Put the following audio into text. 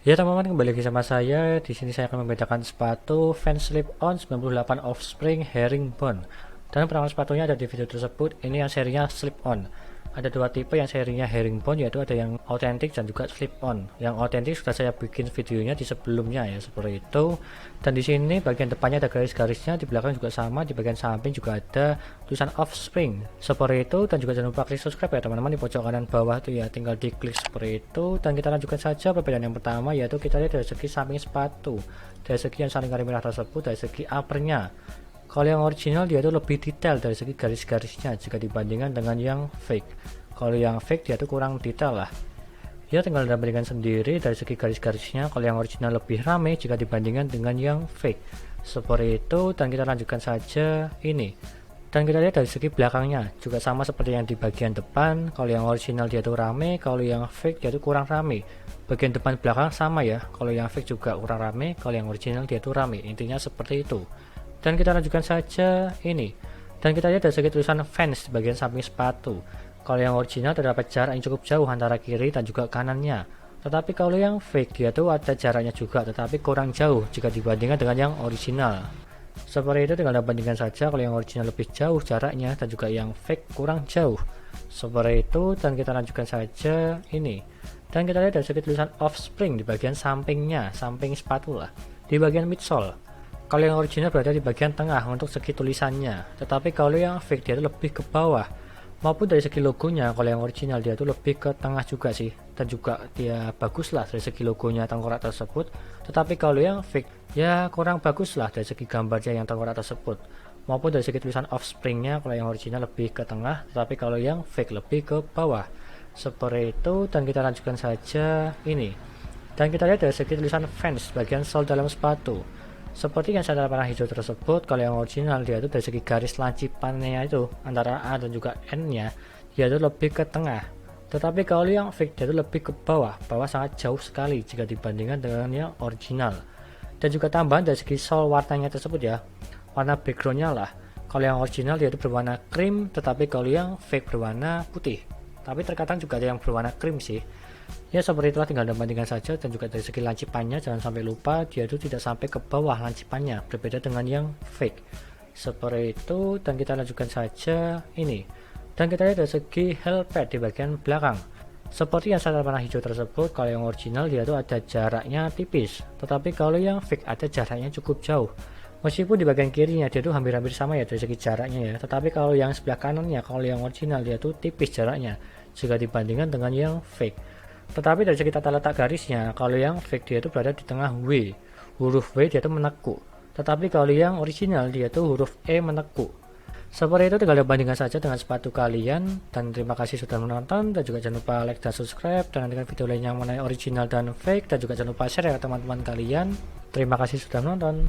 Ya teman-teman, kembali lagi sama saya. Di sini saya akan membedakan sepatu Vans Slip-On 98 Offspring Herringbone. Dan penamaan sepatunya ada di video tersebut. Ini yang serinya Slip-On. Ada dua tipe yang serinya Herringbone, yaitu ada yang autentik dan juga Slip-On. Yang autentik sudah saya bikin videonya di sebelumnya ya, seperti itu. Dan di sini bagian depannya ada garis-garisnya, di belakang juga sama, di bagian samping juga ada tulisan Offspring seperti itu. Dan juga jangan lupa klik subscribe ya teman-teman, di pojok kanan bawah itu ya, tinggal diklik seperti itu. Dan kita lanjutkan saja perbedaan yang pertama, yaitu kita lihat dari segi samping sepatu, dari segi yang saling garis merah tersebut, dari segi uppernya. Kalau yang original dia itu lebih detail dari segi garis-garisnya jika dibandingkan dengan yang fake. Kalau yang fake dia itu kurang detail lah. Ya tinggal bandingkan sendiri dari segi garis-garisnya. Kalau yang original lebih rame jika dibandingkan dengan yang fake. Seperti itu, dan kita lanjutkan saja ini. Dan kita lihat dari segi belakangnya juga sama seperti yang di bagian depan. Kalau yang original dia itu rame, kalau yang fake dia itu kurang rame. Bagian depan belakang sama ya. Kalau yang fake juga kurang rame, kalau yang original dia itu rame. Intinya seperti itu. Dan kita lanjutkan saja ini. Dan kita lihat dari segi tulisan Vans di bagian samping sepatu. Kalau yang original terdapat jarak yang cukup jauh antara kiri dan juga kanannya. Tetapi kalau yang fake dia tuh ada jaraknya juga, tetapi kurang jauh jika dibandingkan dengan yang original. Seperti itu, tinggal bandingkan saja. Kalau yang original lebih jauh jaraknya dan juga yang fake kurang jauh. Seperti itu, dan kita lanjutkan saja ini. Dan kita lihat dari segi tulisan Offspring di bagian sampingnya, samping sepatu lah, di bagian midsole. Kalau yang original berada di bagian tengah untuk segi tulisannya, tetapi kalau yang fake dia itu lebih ke bawah. Maupun dari segi logonya, kalau yang original dia itu lebih ke tengah juga sih, dan juga dia bagus lah dari segi logonya tengkorak tersebut. Tetapi kalau yang fake ya kurang bagus lah dari segi gambarnya yang tengkorak tersebut. Maupun dari segi tulisan offspringnya, kalau yang original lebih ke tengah, tetapi kalau yang fake lebih ke bawah. Seperti itu, dan kita lanjutkan saja ini. Dan kita lihat dari segi tulisan Vans bagian sol dalam sepatu. Seperti yang saya warna hijau tersebut, kalau yang original dia itu dari segi garis lancipannya itu antara A dan juga N nya dia itu lebih ke tengah. Tetapi kalau yang fake dia itu lebih ke bawah, bawah sangat jauh sekali jika dibandingkan dengan yang original. Dan juga tambahan dari segi sol warnanya tersebut ya, warna backgroundnya lah. Kalau yang original dia itu berwarna krim, tetapi kalau yang fake berwarna putih. Tapi terkadang juga ada yang berwarna krim sih. Ya seperti itulah, tinggal bandingkan saja. Dan juga dari segi lancipannya jangan sampai lupa dia itu tidak sampai ke bawah lancipannya, berbeda dengan yang fake. Seperti itu, dan kita lanjutkan saja ini. Dan kita lihat dari segi helpad di bagian belakang. Seperti yang saya warna hijau tersebut, kalau yang original dia itu ada jaraknya tipis, tetapi kalau yang fake ada jaraknya cukup jauh. Meskipun di bagian kirinya dia itu hampir-hampir sama ya dari segi jaraknya ya, tetapi kalau yang sebelah kanannya, kalau yang original dia itu tipis jaraknya jika dibandingkan dengan yang fake. Tetapi dari segi tata letak garisnya, kalau yang fake dia itu berada di tengah W. Huruf W dia itu menekuk. Tetapi kalau yang original dia itu huruf E menekuk. Seperti itu, tinggal dibandingkan saja dengan sepatu kalian. Dan terima kasih sudah menonton. Dan juga jangan lupa like dan subscribe. Dan nantikan video lainnya mengenai original dan fake. Dan juga jangan lupa share ya ke teman-teman kalian. Terima kasih sudah menonton.